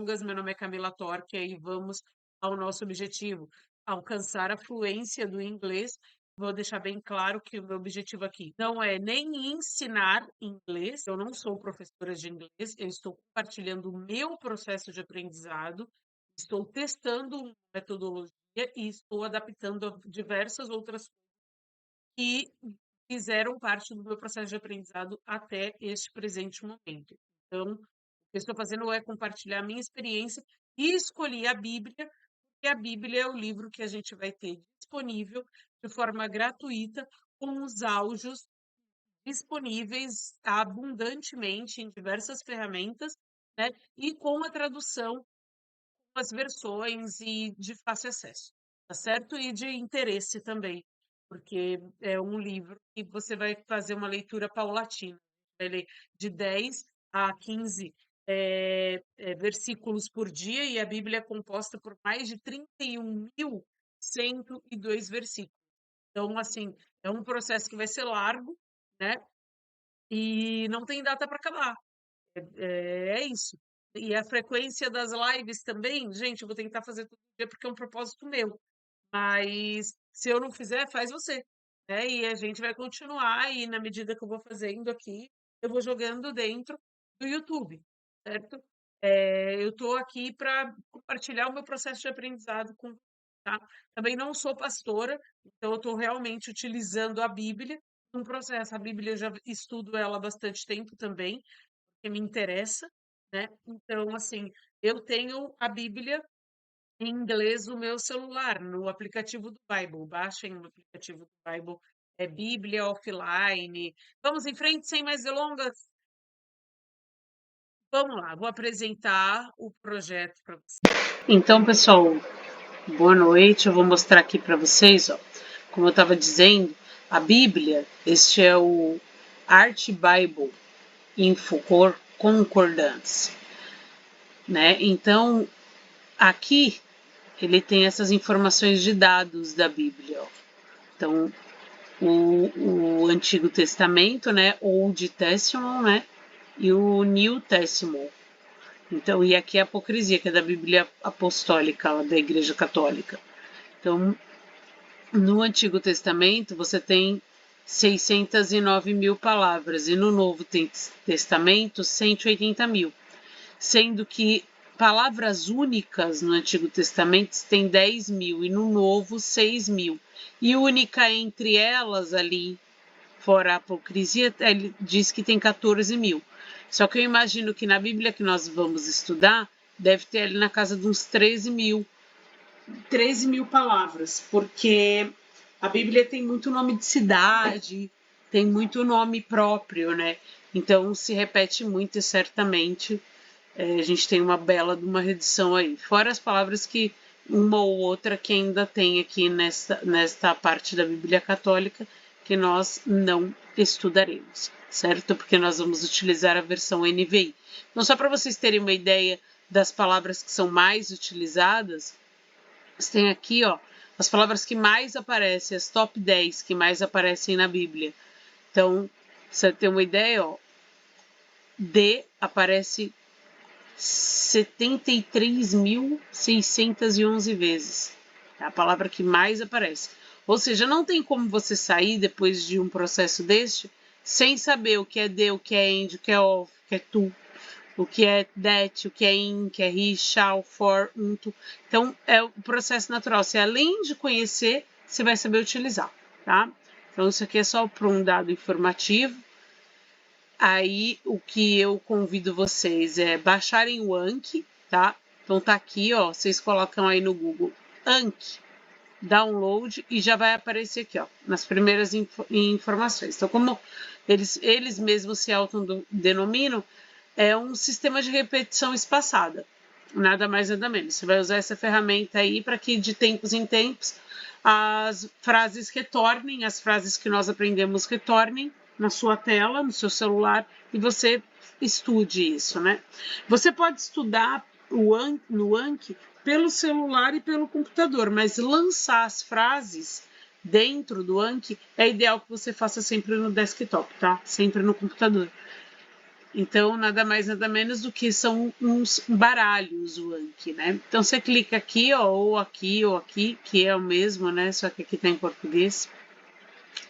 delongas, meu nome é Camila Torque e vamos ao nosso objetivo, alcançar a fluência do inglês. Vou deixar bem claro que o meu objetivo aqui não é nem ensinar inglês, eu não sou professora de inglês, eu estou compartilhando o meu processo de aprendizado, estou testando uma metodologia e estou adaptando a diversas outras que fizeram parte do meu processo de aprendizado até este presente momento. Então, o que eu estou fazendo é compartilhar a minha experiência e escolhi a Bíblia, porque a Bíblia é o livro que a gente vai ter disponível de forma gratuita, com os áudios disponíveis abundantemente em diversas ferramentas, né? E com a tradução, com as versões e de fácil acesso, tá certo? E de interesse também, porque é um livro que você vai fazer uma leitura paulatina. Vai ler de 10 a 15 versículos por dia, e a Bíblia é composta por mais de 31.102 versículos. Então, assim, é um processo que vai ser largo, né? E não tem data para acabar. É isso. E a frequência das lives também, gente, eu vou tentar fazer todo dia porque é um propósito meu. Mas se eu não fizer, faz você, né? E a gente vai continuar e na medida que eu vou fazendo aqui, eu vou jogando dentro do YouTube, certo? Eu estou aqui para compartilhar o meu processo de aprendizado com você, tá? Também não sou pastora, então eu estou realmente utilizando a Bíblia num processo. A Bíblia eu já estudo ela há bastante tempo também, porque me interessa, né? Então, assim, eu tenho a Bíblia em inglês no meu celular, no aplicativo do Bible. Baixem o aplicativo do Bible, é Bíblia Offline. Vamos em frente, sem mais delongas. Vamos lá, vou apresentar o projeto para vocês. Então, pessoal, boa noite. Eu vou mostrar aqui para vocês, ó, como eu estava dizendo, a Bíblia. Este é o Art Bible Info Concordance, né? Então, aqui ele tem essas informações de dados da Bíblia, ó. Então, o Antigo Testamento, né, Old Testament, né, e o New Testament. Então, e aqui a apocrisia, que é da Bíblia Apostólica, da Igreja Católica. Então, no Antigo Testamento você tem 609 mil palavras e no Novo Testamento 180 mil, sendo que palavras únicas no Antigo Testamento tem 10 mil e no Novo 6 mil. E única entre elas ali, fora a apocrisia, ele diz que tem 14 mil. Só que eu imagino que na Bíblia que nós vamos estudar, deve ter ali na casa de uns 13 mil palavras, porque a Bíblia tem muito nome de cidade, tem muito nome próprio, né? Então se repete muito e certamente a gente tem uma bela de uma reedição aí. Fora as palavras que uma ou outra que ainda tem aqui nesta parte da Bíblia Católica que nós não estudaremos, certo? Porque nós vamos utilizar a versão NVI. Então, só para vocês terem uma ideia das palavras que são mais utilizadas, você tem aqui, ó, as palavras que mais aparecem, as top 10 que mais aparecem na Bíblia. Então, você tem uma ideia, ó, D aparece 73.611 vezes. É a palavra que mais aparece. Ou seja, não tem como você sair depois de um processo deste sem saber o que é de, o que é end, o que é of, o que é tu, o que é that, o que é in, o que é he, shall, for, unto. Então, é o processo natural. Você, além de conhecer, você vai saber utilizar, tá? Então, isso aqui é só para um dado informativo. Aí, o que eu convido vocês é baixarem o Anki, tá? Então, tá aqui, ó, vocês colocam aí no Google Anki, download, e já vai aparecer aqui, ó, nas primeiras informações. Então, como eles mesmos se autodenominam, é um sistema de repetição espaçada, nada mais nada menos. Você vai usar essa ferramenta aí para que de tempos em tempos as frases retornem, as frases que nós aprendemos retornem na sua tela, no seu celular, e você estude isso, né? Você pode estudar no Anki pelo celular e pelo computador, mas lançar as frases dentro do Anki é ideal que você faça sempre no desktop, tá? Sempre no computador. Então, nada mais, nada menos do que são uns baralhos o Anki, né? Então, você clica aqui, ó, ou aqui, que é o mesmo, né? Só que aqui tá em português.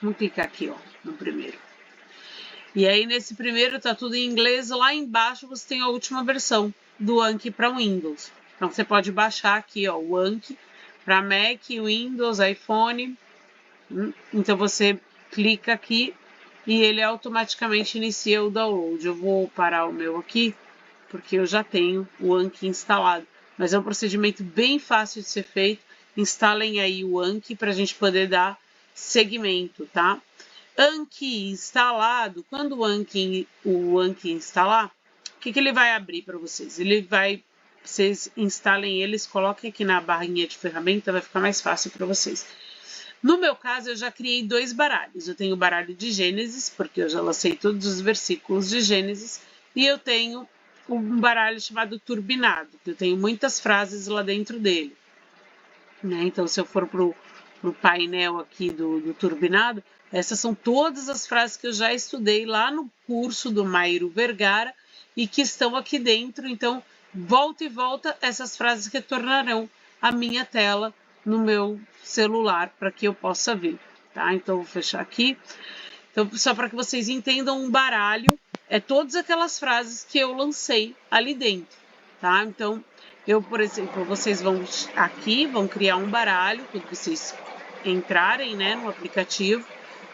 Vamos clicar aqui, ó, no primeiro. E aí, nesse primeiro, tá tudo em inglês. Lá embaixo, você tem a última versão do Anki para Windows. Então, você pode baixar aqui, ó, o Anki para Mac, Windows, iPhone. Então, você clica aqui e ele automaticamente inicia o download. Eu vou parar o meu aqui, porque eu já tenho o Anki instalado. Mas é um procedimento bem fácil de ser feito. Instalem aí o Anki para a gente poder dar seguimento, tá? Anki instalado, quando o Anki instalar, o que ele vai abrir para vocês? Vocês instalem eles, coloquem aqui na barrinha de ferramenta, vai ficar mais fácil para vocês. No meu caso, eu já criei 2 baralhos. Eu tenho o baralho de Gênesis, porque eu já lancei todos os versículos de Gênesis, e eu tenho um baralho chamado Turbinado, que eu tenho muitas frases lá dentro dele. Né? Então, se eu for pro painel aqui do Turbinado, essas são todas as frases que eu já estudei lá no curso do Mairo Vergara e que estão aqui dentro. Então, volta e volta, essas frases retornarão à minha tela no meu celular para que eu possa ver, tá? Então, vou fechar aqui. Então, só para que vocês entendam, um baralho é todas aquelas frases que eu lancei ali dentro, tá? Então, por exemplo, vocês vão aqui, vão criar um baralho, quando vocês entrarem, né, no aplicativo,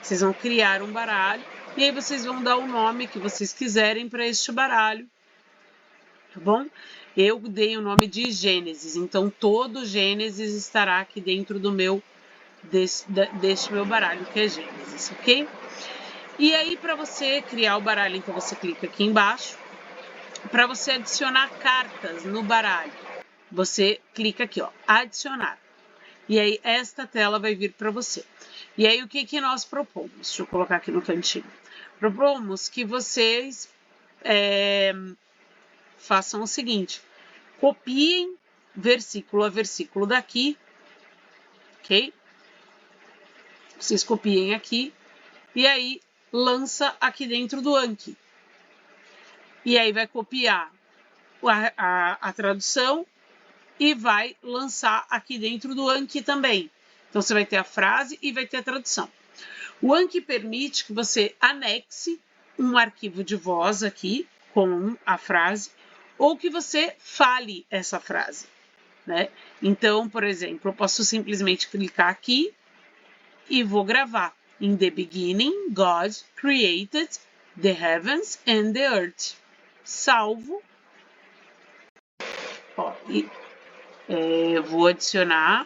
vocês vão criar um baralho e aí vocês vão dar o nome que vocês quiserem para este baralho, tá bom? Eu dei o nome de Gênesis, então todo Gênesis estará aqui dentro do deste meu baralho, que é Gênesis, ok? E aí, para você criar o baralho, então você clica aqui embaixo. Para você adicionar cartas no baralho, você clica aqui, ó, adicionar. E aí, esta tela vai vir para você. E aí, o que nós propomos? Deixa eu colocar aqui no cantinho. Propomos que vocês façam o seguinte: copiem versículo a versículo daqui, ok? Vocês copiem aqui e aí lança aqui dentro do Anki. E aí vai copiar a tradução e vai lançar aqui dentro do Anki também. Então, você vai ter a frase e vai ter a tradução. O Anki permite que você anexe um arquivo de voz aqui com a frase ou que você fale essa frase, né? Então, por exemplo, eu posso simplesmente clicar aqui e vou gravar. In the beginning, God created the heavens and the earth. Salvo. Ó, eu vou adicionar.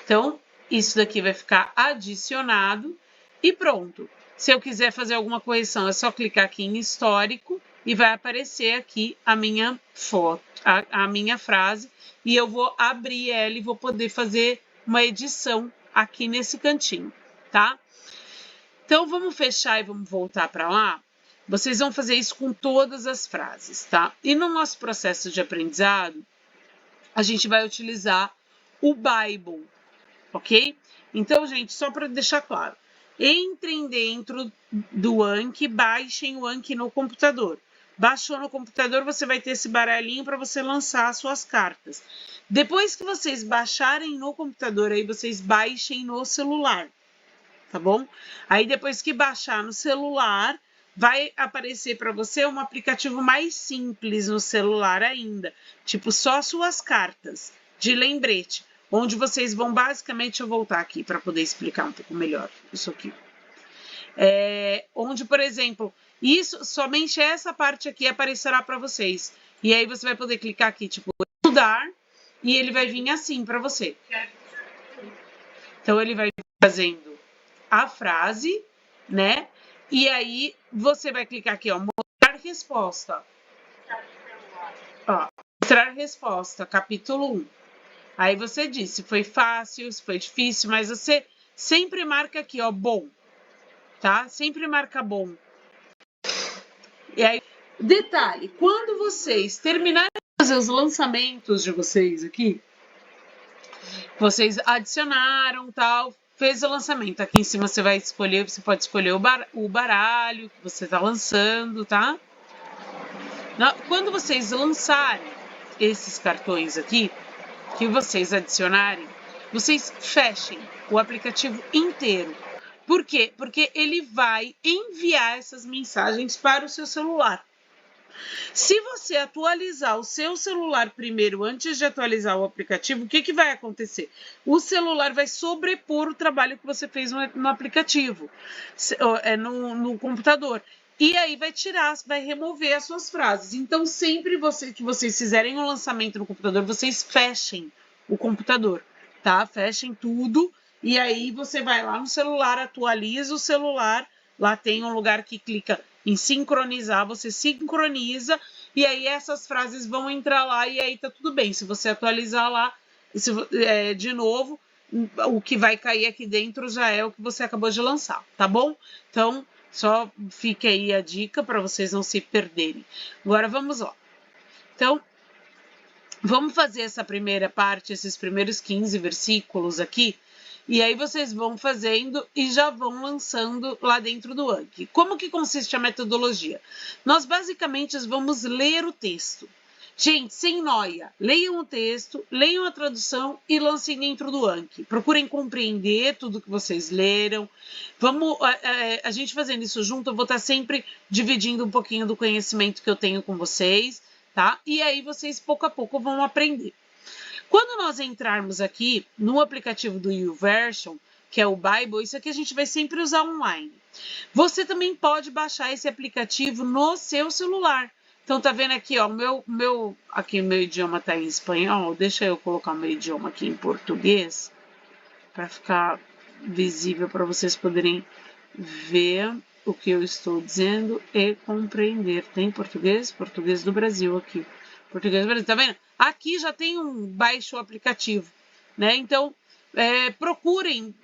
Então, isso daqui vai ficar adicionado e pronto. Se eu quiser fazer alguma correção, é só clicar aqui em histórico e vai aparecer aqui a minha foto, a minha frase, e eu vou abrir ela e vou poder fazer uma edição aqui nesse cantinho, tá? Então, vamos fechar e vamos voltar para lá. Vocês vão fazer isso com todas as frases, tá? E no nosso processo de aprendizado, a gente vai utilizar o Bible, ok? Então, gente, só para deixar claro, entrem dentro do Anki, baixem o Anki no computador. Baixou no computador, você vai ter esse baralhinho para você lançar as suas cartas. Depois que vocês baixarem no computador, aí vocês baixem no celular, tá bom? Aí depois que baixar no celular, vai aparecer para você um aplicativo mais simples no celular ainda, tipo só suas cartas de lembrete, onde vocês vão basicamente, eu voltar aqui para poder explicar um pouco melhor isso aqui. Onde, por exemplo, somente essa parte aqui aparecerá para vocês. E aí você vai poder clicar aqui, tipo, estudar, e ele vai vir assim para você. Então ele vai fazendo a frase, né? E aí você vai clicar aqui, ó, mostrar resposta. Ó, mostrar resposta, capítulo 1. Aí você diz se foi fácil, se foi difícil, mas você sempre marca aqui, ó, bom, tá? Sempre marca bom. E aí, detalhe, quando vocês terminarem de fazer os lançamentos de vocês aqui, vocês adicionaram, tal, fez o lançamento. Aqui em cima você pode escolher o baralho que você está lançando, tá? Quando vocês lançarem esses cartões aqui, que vocês adicionarem, vocês fechem o aplicativo inteiro. Por quê? Porque ele vai enviar essas mensagens para o seu celular. Se você atualizar o seu celular primeiro, antes de atualizar o aplicativo, o que vai acontecer? O celular vai sobrepor o trabalho que você fez no aplicativo, no computador. E aí vai remover as suas frases. Então, sempre que vocês fizerem um lançamento no computador, vocês fechem o computador, tá? Fechem tudo. E aí você vai lá no celular, atualiza o celular. Lá tem um lugar que clica em sincronizar, você sincroniza. E aí essas frases vão entrar lá e aí tá tudo bem. Se você atualizar lá, de novo, o que vai cair aqui dentro já é o que você acabou de lançar, tá bom? Então, só fica aí a dica para vocês não se perderem. Agora vamos lá. Então, vamos fazer essa primeira parte, esses primeiros 15 versículos aqui, e aí vocês vão fazendo e já vão lançando lá dentro do Anki. Como que consiste a metodologia? Nós basicamente vamos ler o texto. Gente, sem noia, leiam o texto, leiam a tradução e lancem dentro do Anki. Procurem compreender tudo que vocês leram. A gente fazendo isso junto, eu vou estar sempre dividindo um pouquinho do conhecimento que eu tenho com vocês, tá? E aí vocês, pouco a pouco, vão aprender. Quando nós entrarmos aqui no aplicativo do YouVersion, que é o Bible, isso aqui a gente vai sempre usar online. Você também pode baixar esse aplicativo no seu celular. Então, tá vendo aqui, ó, aqui o meu idioma tá em espanhol. Deixa eu colocar o meu idioma aqui em português, para ficar visível, para vocês poderem ver o que eu estou dizendo e compreender. Tem português? Português do Brasil aqui. Português do Brasil, tá vendo? Aqui já tem baixe o aplicativo, né? Então, procurem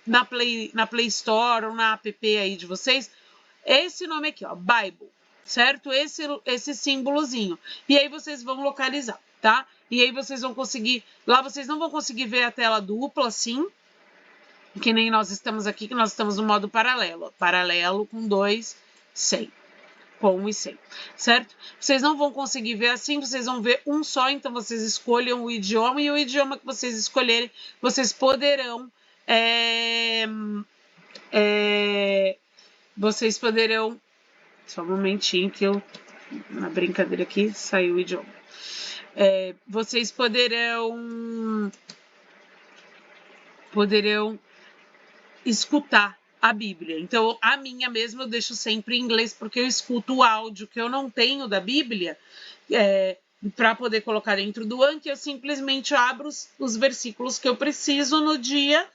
na Play Store ou na app aí de vocês, esse nome aqui, ó, Bible, certo? Esse símbolozinho. E aí vocês vão localizar, tá? E aí vocês vão conseguir, lá vocês não vão conseguir ver a tela dupla assim, que nem nós estamos aqui, que nós estamos no modo paralelo, ó, paralelo com 2, 100. Com e sem, certo? Vocês não vão conseguir ver assim, vocês vão ver um só, então vocês escolham o idioma, e o idioma que vocês escolherem, vocês poderão só um momentinho que na brincadeira aqui, saiu o idioma. Vocês poderão escutar a Bíblia. Então, a minha mesmo eu deixo sempre em inglês, porque eu escuto o áudio que eu não tenho da Bíblia, para poder colocar dentro do Anki, eu simplesmente abro os versículos que eu preciso no dia,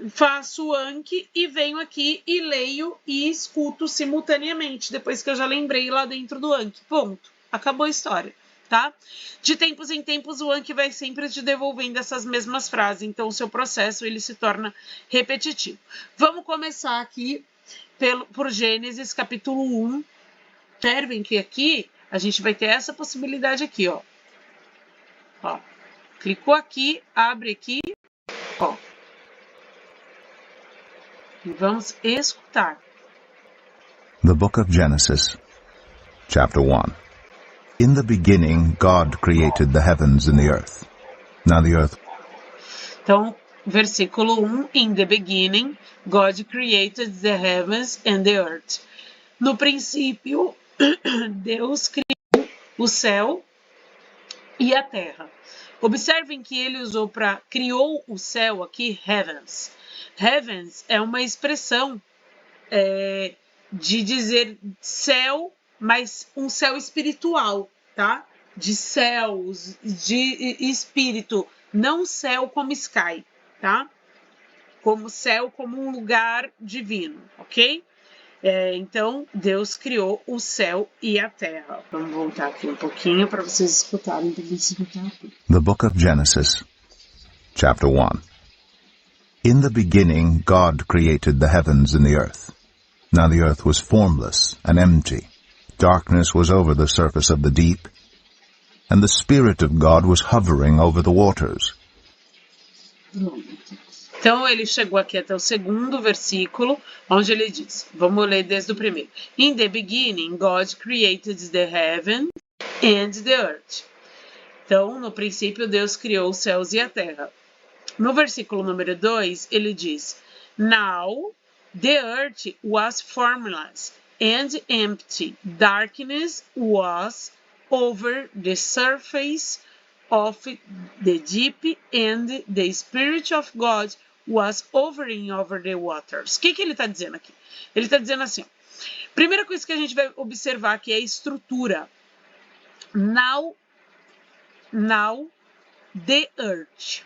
faço o Anki e venho aqui e leio e escuto simultaneamente, depois que eu já lembrei lá dentro do Anki. Ponto. Acabou a história. Tá? De tempos em tempos, o Anki vai sempre te devolvendo essas mesmas frases, então o seu processo ele se torna repetitivo. Vamos começar aqui por Gênesis, capítulo 1. Observem que aqui a gente vai ter essa possibilidade aqui, ó. Clicou aqui, abre aqui, ó. E vamos escutar. The Book of Genesis, Chapter 1. In the beginning, God created the heavens and the earth. Now the earth... Então, versículo 1. In the beginning, God created the heavens and the earth. No princípio, Deus criou o céu e a terra. Observem que ele usou criou o céu aqui, heavens. Heavens é uma expressão de dizer céu, mas um céu espiritual, tá? De céus, de espírito, não céu como sky, tá? Como céu, como um lugar divino, ok? Então, Deus criou o céu e a terra. Vamos voltar aqui um pouquinho para vocês escutarem. The Book of Genesis, Chapter 1. In the beginning, God created the heavens and the earth. Now the earth was formless and empty. Darkness was over the surface of the deep, and the Spirit of God was hovering over the waters. Então, ele chegou aqui até o segundo versículo, onde ele diz, vamos ler desde o primeiro. In the beginning, God created the heaven and the earth. Então, no princípio, Deus criou os céus e a terra. No versículo número 2, ele diz, Now the earth was formless and empty. Darkness was over the surface of the deep, and the Spirit of God was hovering over the waters. O que ele está dizendo aqui? Ele está dizendo assim, primeira coisa que a gente vai observar aqui é a estrutura. Now the earth.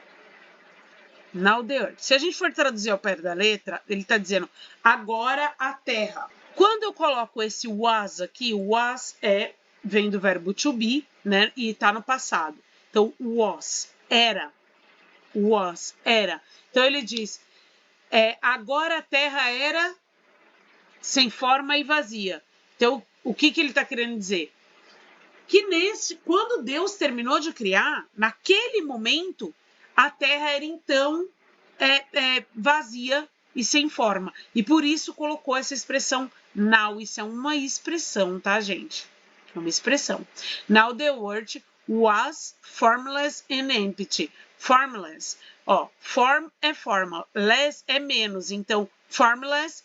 Now the earth. Se a gente for traduzir ao pé da letra, ele está dizendo agora a terra. Quando eu coloco esse was aqui, o was vem do verbo to be, né? E está no passado. Então, was, era. Was, era. Então, ele diz, agora a terra era sem forma e vazia. Então, o que ele está querendo dizer? Que quando Deus terminou de criar, naquele momento, a terra era então vazia e sem forma. E por isso colocou essa expressão now. Isso é uma expressão, tá, gente? É uma expressão. Now the earth was formless and empty. Formless. Form é forma. Less é menos. Então, formless,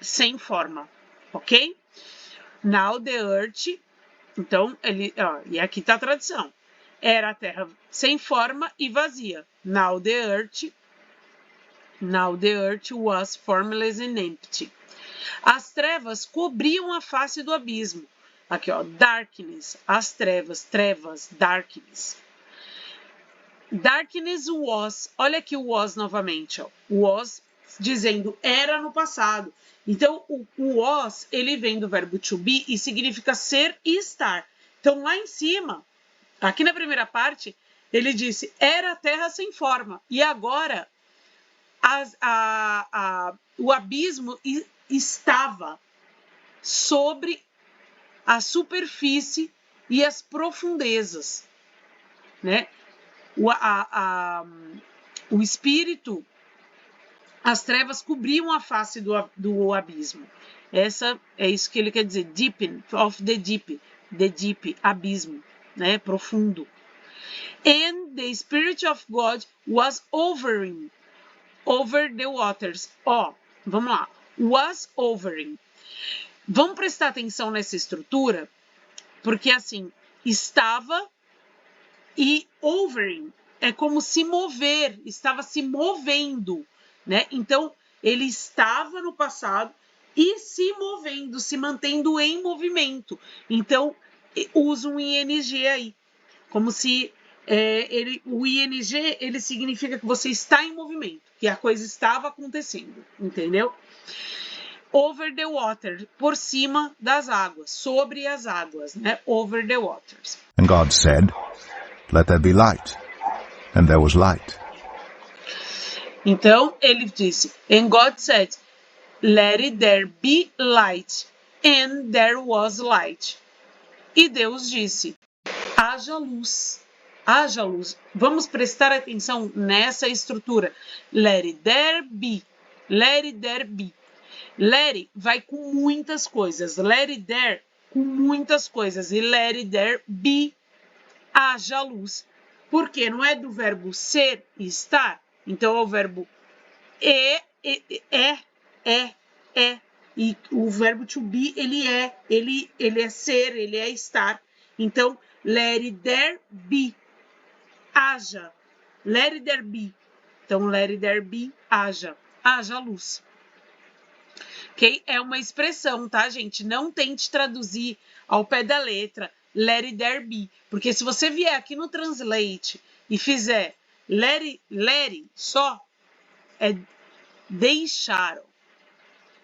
sem forma. Ok? Now the earth. Então, e aqui está a tradução. Era a terra sem forma e vazia. Now the earth was formless and empty. As trevas cobriam a face do abismo. Aqui, darkness, as trevas, darkness. Darkness was, olha aqui o was novamente, was dizendo era no passado. Então, o was, ele vem do verbo to be e significa ser e estar. Então, lá em cima, aqui na primeira parte, ele disse, era a terra sem forma. E agora, o abismo estava sobre a superfície e as profundezas, né? O espírito, as trevas cobriam a face do abismo. É isso que ele quer dizer, deep of the deep, abismo, né? Profundo. And the Spirit of God was hovering over the waters. Vamos lá. Was hovering. Vamos prestar atenção nessa estrutura, porque assim, estava e hovering é como se mover, estava se movendo, né? Então, ele estava no passado e se movendo, se mantendo em movimento. Então, usa um ing aí, como se o ing ele significa que você está em movimento, que a coisa estava acontecendo, entendeu? Over the water, por cima das águas, sobre as águas, né? Over the waters. And God said, "Let there be light." And there was light. Então, ele disse, and God said, "Let there be light." And there was light. E Deus disse, haja luz. Haja luz. Vamos prestar atenção nessa estrutura. Let there be. Let there be. Let vai com muitas coisas. Let there com muitas coisas. E let there be. Haja luz. Porque não é do verbo ser e estar. Então é o verbo é. E o verbo to be, ele é ser, ele é estar. Então, let there be. Haja. Let there be. Então, let there be, haja. Haja luz. Ok? É uma expressão, tá, gente? Não tente traduzir ao pé da letra let there be. Porque se você vier aqui no Translate e fizer let só, é deixar.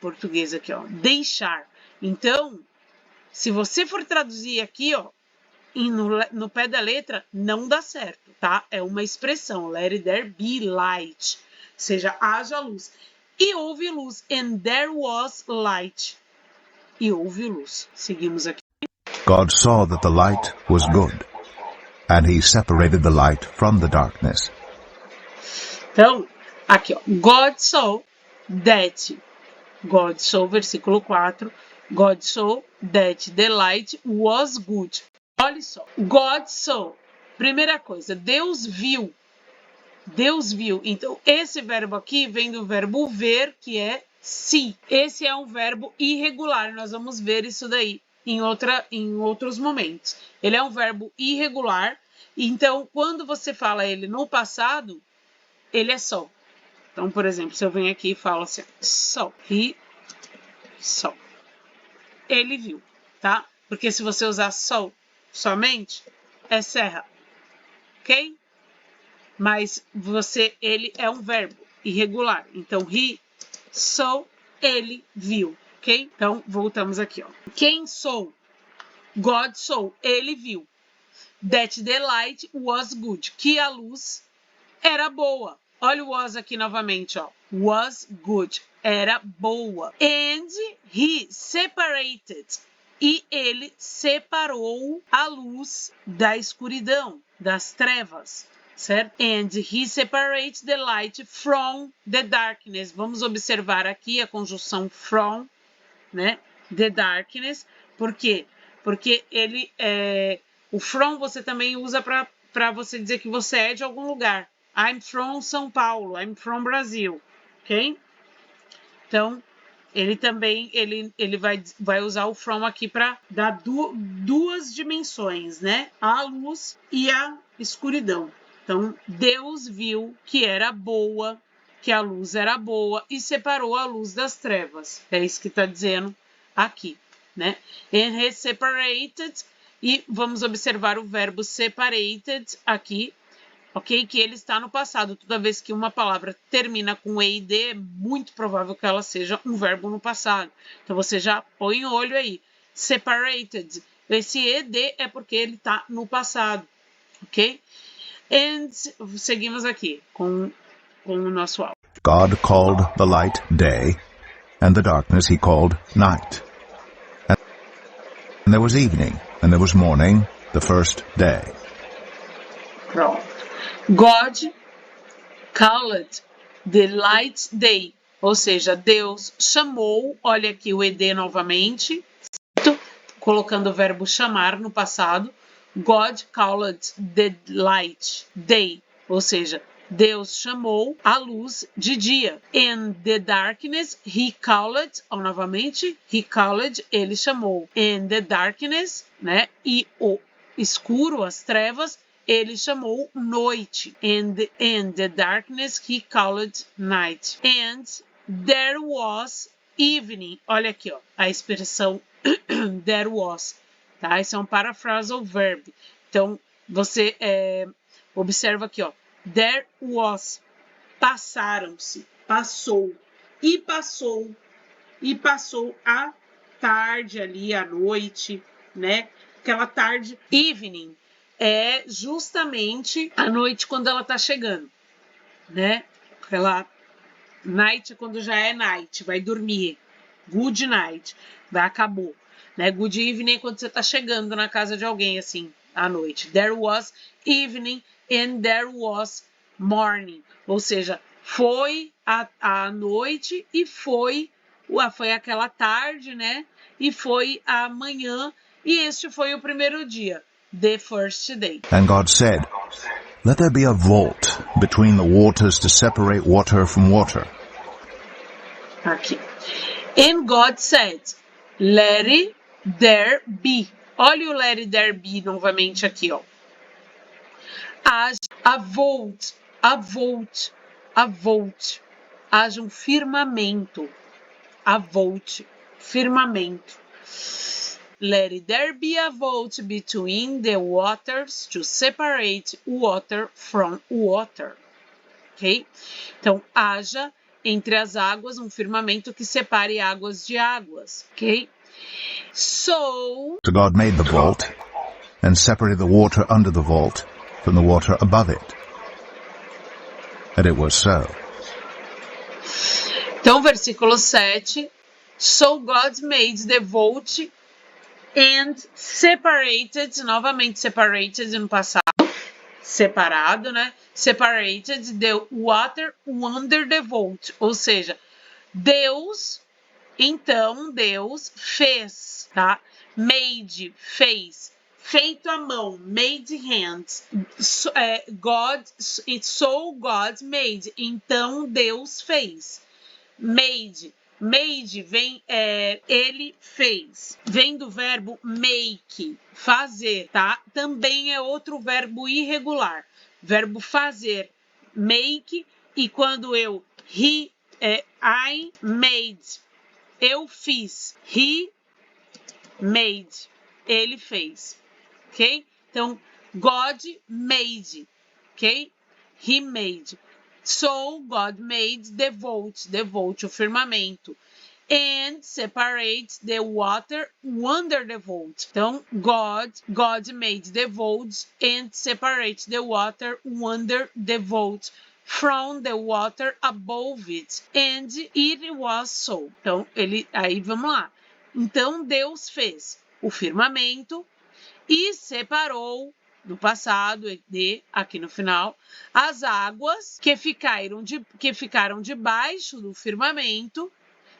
Português aqui, deixar. Então, se você for traduzir aqui, e no pé da letra, não dá certo, tá? É uma expressão, let there be light, ou seja, haja luz. E houve luz, and there was light. E houve luz. Seguimos aqui. God saw that the light was good, and he separated the light from the darkness. Então, Aqui, ó. God saw that. God saw, versículo 4. God saw that the light was good. Olha só. God saw. Primeira coisa, Deus viu. Deus viu. Então, esse verbo aqui vem do verbo ver, que é see. Esse é um verbo irregular. Nós vamos ver isso daí em outros momentos. Ele é um verbo irregular. Então, quando você fala ele no passado, ele é saw. Então, por exemplo, se eu venho aqui e falo assim, saw, he saw. Ele viu, tá? Porque se você usar saw somente, é serra, ok? Mas ele é um verbo irregular. Então, he saw, ele viu, ok? Então, voltamos aqui, ó. Quem saw? God saw, ele viu. That the light was good, que a luz era boa. Olha o was aqui novamente, ó. Was good, era boa. And he separated, e ele separou a luz da escuridão, das trevas, certo? And he separates the light from the darkness. Vamos observar aqui a conjunção from, né? The darkness. Por quê? Porque o from você também usa para você dizer que você é de algum lugar. I'm from São Paulo, I'm from Brasil, ok? Então, ele também ele vai usar o from aqui para dar duas dimensões, né? A luz e a escuridão. Então, Deus viu que era boa, que a luz era boa e separou a luz das trevas. É isso que está dizendo aqui, né? And he separated, e vamos observar o verbo separated aqui, ok? Que ele está no passado. Toda vez que uma palavra termina com ED, é muito provável que ela seja um verbo no passado. Então, você já põe o olho aí. Separated. Esse ED é porque ele está no passado, ok? And seguimos aqui com o nosso áudio. God called the light day, and the darkness he called night. And there was evening, and there was morning, the first day. Pronto. God called the light day, ou seja, Deus chamou, olha aqui o ED novamente, certo? Colocando o verbo chamar no passado. God called the light day, ou seja, Deus chamou a luz de dia. In the darkness, he called, novamente, he called, ele chamou. In the darkness, né, e o escuro, as trevas, ele chamou noite. In the darkness, he called night. And there was evening. Olha aqui, ó, a expressão there was. Tá? Isso é um paraphrasal verb. Então, você observa aqui, ó. There was. Passaram-se. Passou. E passou. E passou a tarde ali, a noite, né? Aquela tarde. Evening é justamente a noite quando ela tá chegando, né? Aquela night quando já é night, vai dormir. Good night, acabou. Né? Good evening quando você tá chegando na casa de alguém, assim, à noite. There was evening and there was morning. Ou seja, foi a noite e foi aquela tarde, né? E foi a manhã, e este foi o primeiro dia. The first day. And God said, let there be a vault between the waters to separate water from water. Aqui. And God said, let there be. Olha o let there be novamente aqui, ó. A vault. Haja um firmamento. A vault. Firmamento. Let there be a vault between the waters to separate water from water. Ok? Então, haja entre as águas um firmamento que separe águas de águas. Ok? So God made the vault and separated the water under the vault from the water above it. And it was so. Então, versículo 7. So God made the vault and separated, novamente separated no passado, separado, né? Separated the water under the vault, ou seja, Deus fez, tá? Made, fez, feito à mão, made hands. God made, então Deus fez. Made vem, ele fez. Vem do verbo make, fazer, tá? Também é outro verbo irregular. Verbo fazer, make, e quando I made, eu fiz. He made, ele fez. Ok? Então, God made, ok? He made. So, God made the vault, o firmamento. And separate the water under the vault. Então, God made the vault and separate the water under the vault from the water above it. And it was so. Então, aí vamos lá. Então, Deus fez o firmamento e separou no passado, aqui no final, as águas que ficaram debaixo do firmamento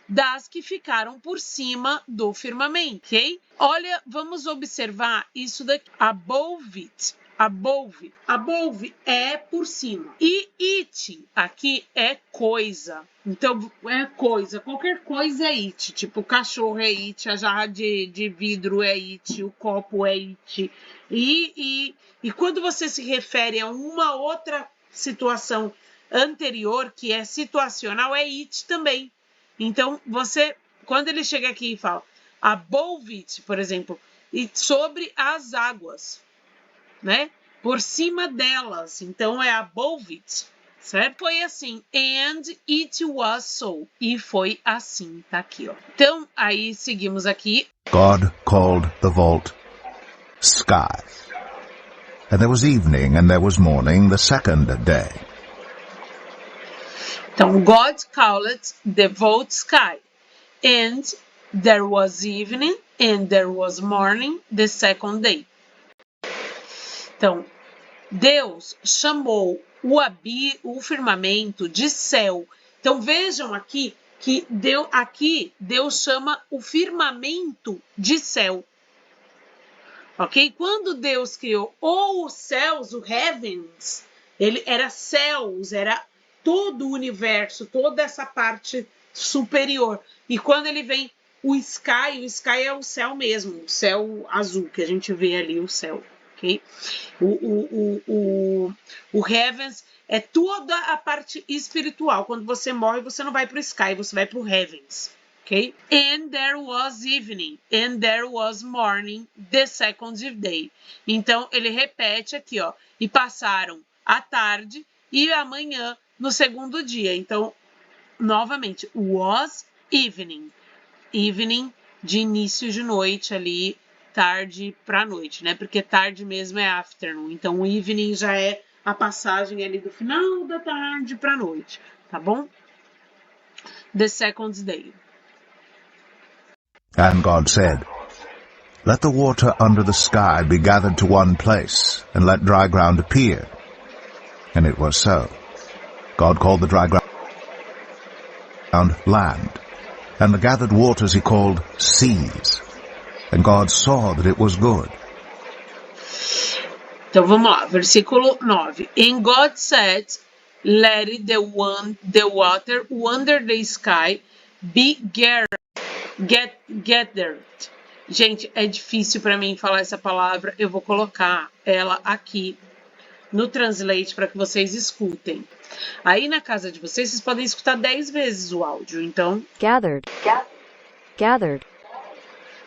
das que ficaram por cima do firmamento, ok? Olha, vamos observar isso daqui. Above it. Above é por cima. E it aqui é coisa. Então, é coisa. Qualquer coisa é it. Tipo, o cachorro é it, a jarra de vidro é it, o copo é it. E quando você se refere a uma outra situação anterior, que é situacional, é it também. Então, quando ele chega aqui e fala above it, por exemplo, e sobre as águas, né? Por cima delas. Então, é above it, certo? Foi assim. And it was so. E foi assim, tá aqui, ó. Então, aí seguimos aqui. God called the vault sky. And there was evening and there was morning the second day. Então, God called the vault sky. And there was evening and there was morning the second day. Então, Deus chamou o firmamento de céu. Então, vejam aqui que Deus chama o firmamento de céu. Ok? Quando Deus criou os céus, o heavens, ele era céus, era todo o universo, toda essa parte superior. E quando ele vem o sky é o céu mesmo, o céu azul, que a gente vê ali, o céu. Okay? O heavens é toda a parte espiritual. Quando você morre, você não vai para o sky, você vai para o heavens. Okay? And there was evening, and there was morning, the second day. Então, ele repete aqui, ó. E passaram a tarde e a manhã no segundo dia. Então, novamente, was evening. Evening de início de noite ali, tarde para noite, né? Porque tarde mesmo é afternoon. Então, o evening já é a passagem ali do final da tarde para noite, tá bom? The second day. And God said, let the water under the sky be gathered to one place, and let dry ground appear. And it was so. God called the dry ground land, and the gathered waters he called seas. And God saw that it was good. Então vamos lá, versículo 9. And God said, let the water under the sky be gathered. Gente, é difícil para mim falar essa palavra. Eu vou colocar ela aqui no Translate para que vocês escutem. Aí na casa de vocês podem escutar 10 vezes o áudio. Então, gathered.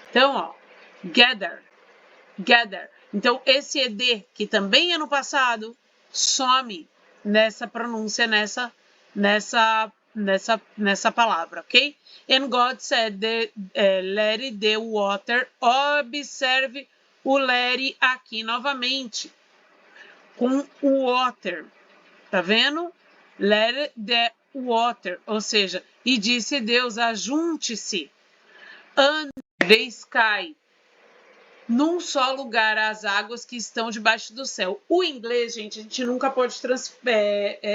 Então, ó, gather. Então, esse ED, que também é no passado, some nessa pronúncia, nessa palavra, ok? And God said, let the water, observe o let aqui novamente, com o water, tá vendo? Let the water, ou seja, e disse Deus, ajunte-se, under the sky, num só lugar as águas que estão debaixo do céu. O inglês, gente, a gente nunca pode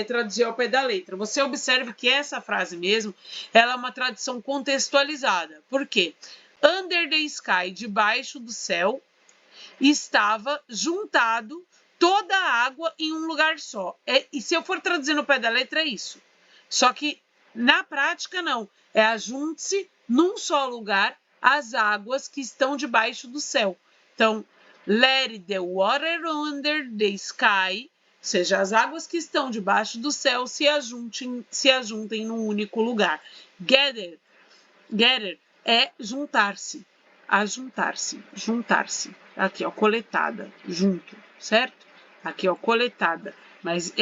traduzir ao pé da letra. Você observe que essa frase mesmo, ela é uma tradução contextualizada. Por quê? Under the sky, debaixo do céu, estava juntado toda a água em um lugar só. E se eu for traduzir no pé da letra, é isso. Só que, na prática, não. Ajunte-se num só lugar as águas que estão debaixo do céu. Então, let the water under the sky, ou seja, as águas que estão debaixo do céu se ajuntem num único lugar. Gather é juntar-se, juntar-se. Aqui, ó, coletada, junto, certo? Aqui, ó, coletada. Mas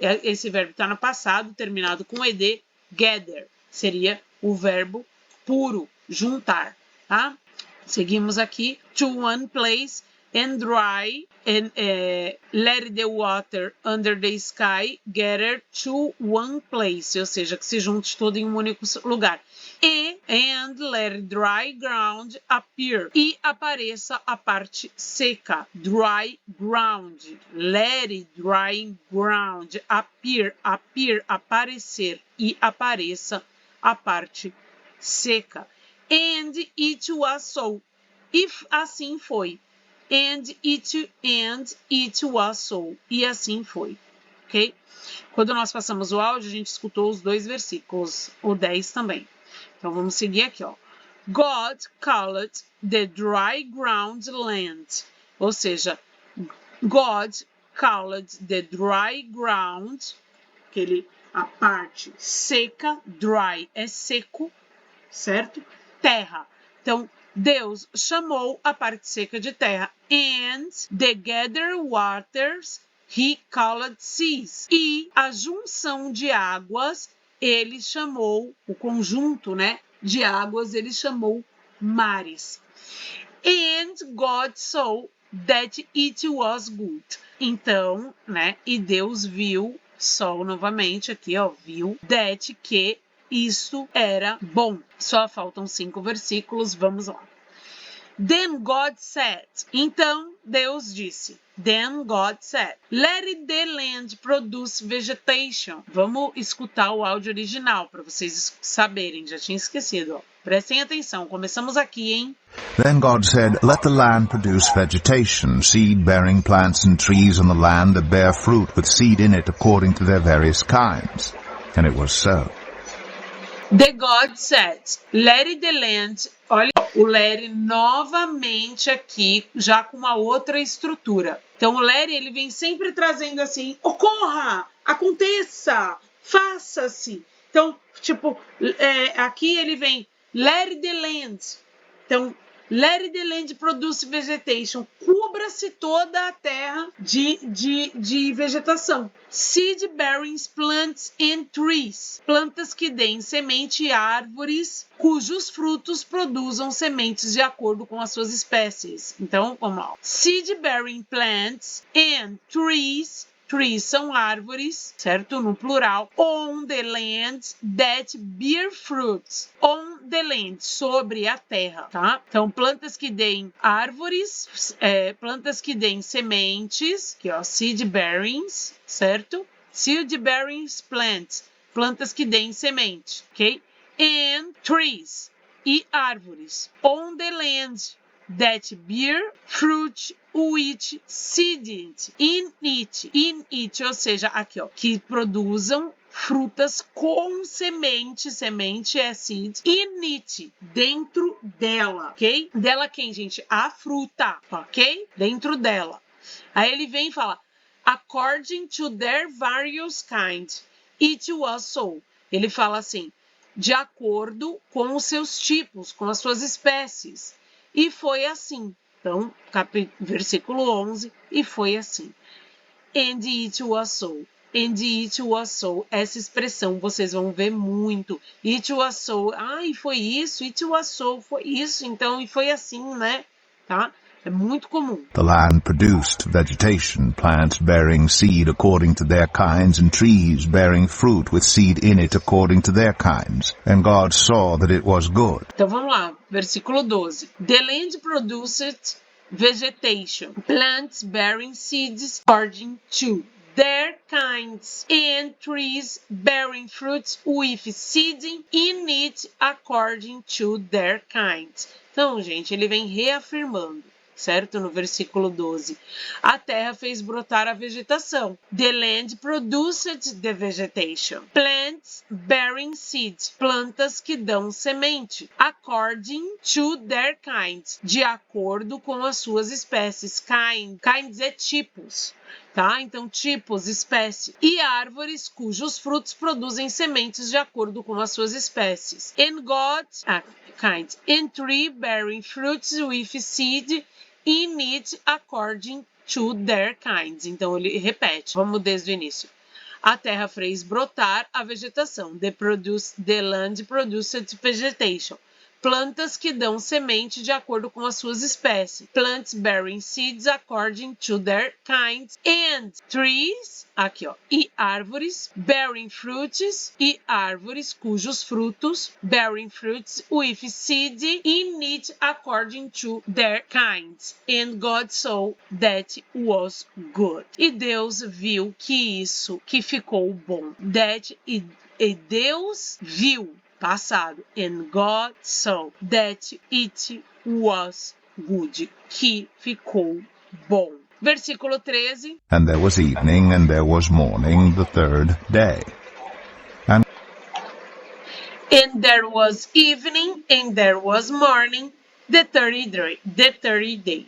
esse verbo está no passado, terminado com ed, gather. Seria o verbo puro, juntar, tá? Seguimos aqui. To one place and dry and let the water under the sky gather to one place. Ou seja, que se junte todo em um único lugar. And let dry ground appear. E apareça a parte seca. Dry ground. Let dry ground appear. Aparecer. E apareça a parte seca. And it was so. E assim foi. And it was so. E assim foi. Ok? Quando nós passamos o áudio, a gente escutou os 2 versículos. O 10 também. Então, vamos seguir aqui, ó. God called the dry ground land. Ou seja, God called the dry ground, a parte seca, dry é seco, certo? Terra. Então, Deus chamou a parte seca de terra. And the gathered waters he called seas. E a junção de águas, ele chamou, o conjunto, né, de águas, ele chamou mares. And God saw that it was good. Então, né, e Deus viu, sol novamente aqui, ó, viu, that que isso era bom. Só faltam 5 versículos, vamos lá. Then God said. Então Deus disse. Then God said. Let the land produce vegetation. Vamos escutar o áudio original para vocês saberem. Já tinha esquecido. Ó. Prestem atenção. Começamos aqui, hein? Then God said, let the land produce vegetation, seed-bearing plants and trees on the land that bear fruit with seed in it according to their various kinds. And it was so. The God said, let the land... Olha, o let novamente aqui, já com uma outra estrutura. Então, o let, ele vem sempre trazendo assim, ocorra, aconteça, faça-se. Então, tipo, aqui ele vem, let the land. Então, let the land produce vegetation. Cubra-se toda a terra de vegetação. Seed bearing plants and trees. Plantas que deem semente e árvores cujos frutos produzam sementes de acordo com as suas espécies. Então, vamos lá. Seed bearing plants and trees. Trees são árvores, certo? No plural. On the land that bear fruits. On the land, sobre a terra, tá? Então, plantas que deem árvores, plantas que deem sementes, que ó, seed bearings, certo? Seed bearing plants, plantas que deem semente, ok? And trees, e árvores. On the land that bear fruit with seed in it, ou seja, aqui ó, que produzam frutas com semente é seed, in it, dentro dela, ok? Dela quem, gente? A fruta, ok? Dentro dela. Aí ele vem e fala, according to their various kinds, it was so. Ele fala assim, de acordo com os seus tipos, com as suas espécies. E foi assim. Então, versículo 11, e foi assim. And it was so. And it was so. Essa expressão vocês vão ver muito. It was so. E foi isso. It was so. Foi isso. Então, e foi assim, né? Tá? É muito comum. The land produced vegetation, plants bearing seed according to their kinds, and trees bearing fruit with seed in it according to their kinds. And God saw that it was good. Então vamos lá, versículo 12. The land produced vegetation. Plants bearing seeds according to their kinds, and trees bearing fruits with seeding in it according to their kinds. Então, gente, ele vem reafirmando, certo? No versículo 12. A terra fez brotar a vegetação. The land produced the vegetation. Plants bearing seeds. Plantas que dão semente. According to their kinds. De acordo com as suas espécies. Kinds é tipos. Tá? Então, tipos, espécie. E árvores cujos frutos produzem sementes de acordo com as suas espécies. And kinds. And tree bearing fruits with seed in it according to their kinds. Então, ele repete. Vamos desde o início. A terra fez brotar a vegetação. The land produced vegetation. Plantas que dão semente de acordo com as suas espécies. Plants bearing seeds according to their kinds. And trees, aqui ó, e árvores, bearing fruits, e árvores cujos frutos, bearing fruits with seed in it according to their kinds. And God saw that was good. E Deus viu que isso, que ficou bom. E Deus viu, passado, and God saw that it was good, que ficou bom. Versículo 13. And there was evening, and there was morning, the third day. And there was evening, and there was morning, the 30th day.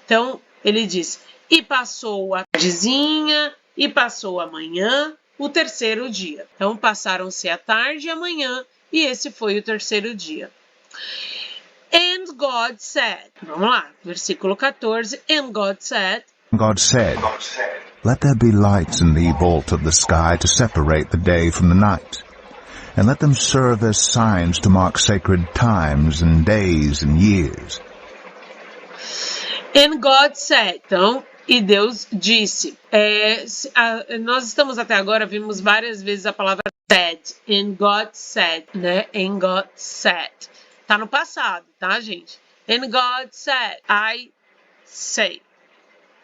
Então, ele diz, e passou a tardezinha, e passou a manhã, o terceiro dia. Então, passaram-se a tarde e a manhã, e esse foi o terceiro dia. And God said, vamos lá, versículo 14, and God said, let there be lights in the vault of the sky to separate the day from the night, and let them serve as signs to mark sacred times and days and years. And God said, então, e Deus disse. Nós estamos até agora, vimos várias vezes a palavra said, and God said, né? And God said. Tá no passado, tá, gente? And God said, I say.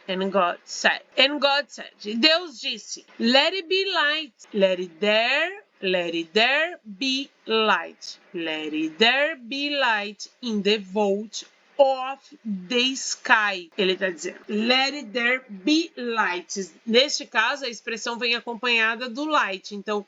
And God said. And God said. Deus disse, let it be light. Let it there be light. Let it there be light in the vault of the sky. Ele está dizendo, let it there be light. Neste caso, a expressão vem acompanhada do light. Então,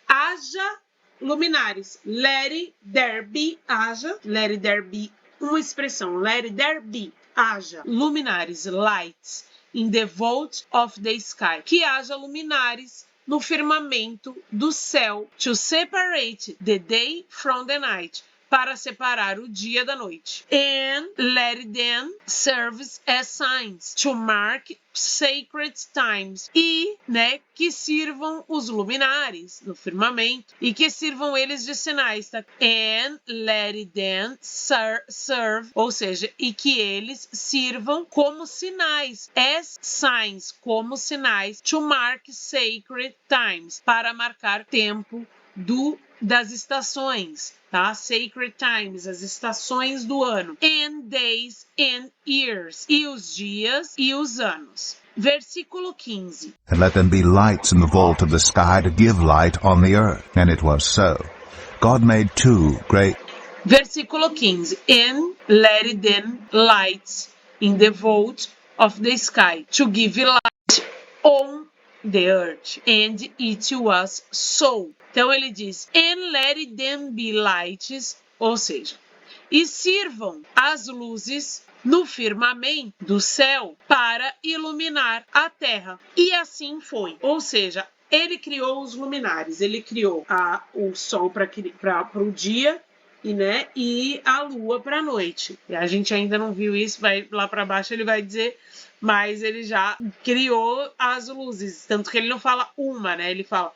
haja luminares. Let it there be, haja. Let it there be, uma expressão. Let it there be, haja luminares, lights, in the vault of the sky. Que haja luminares no firmamento do céu. To separate the day from the night. Para separar o dia da noite. And let them serve as signs to mark sacred times. E, né, que sirvam os luminares no firmamento e que sirvam eles de sinais, tá? And let them serve, ou seja, e que eles sirvam como sinais, as signs, como sinais, to mark sacred times, para marcar tempo das estações, tá? Sacred times, as estações do ano. And days and years, e os dias e os anos. Versículo 15. And let them be lights in the vault of the sky to give light on the earth. And it was so. God made two great... Versículo 15. And let them lights in the vault of the sky to give light on the earth. And it was so. Então ele diz, and let them be lights, ou seja, e sirvam as luzes no firmamento do céu para iluminar a terra. E assim foi. Ou seja, ele criou os luminares, ele criou o sol para o dia e a lua para a noite. E a gente ainda não viu isso, vai lá para baixo ele vai dizer, mas ele já criou as luzes. Tanto que ele não fala uma, né? Ele fala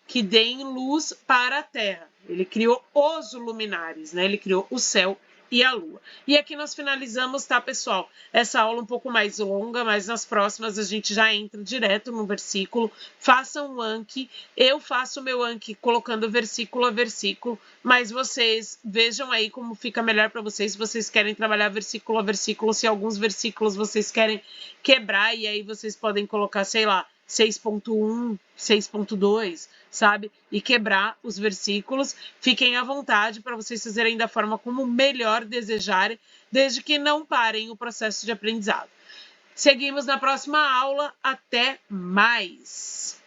que deem luz para a terra. Ele criou os luminares, né? Ele criou o céu e a Lua. E aqui nós finalizamos, tá, pessoal? Essa aula um pouco mais longa, mas nas próximas a gente já entra direto no versículo. Façam um Anki. Eu faço o meu Anki colocando versículo a versículo, mas vocês vejam aí como fica melhor para vocês, se vocês querem trabalhar versículo a versículo, se alguns versículos vocês querem quebrar, e aí vocês podem colocar, sei lá, 6.1, 6.2, sabe? E quebrar os versículos. Fiquem à vontade para vocês fazerem da forma como melhor desejarem, desde que não parem o processo de aprendizado. Seguimos na próxima aula. Até mais!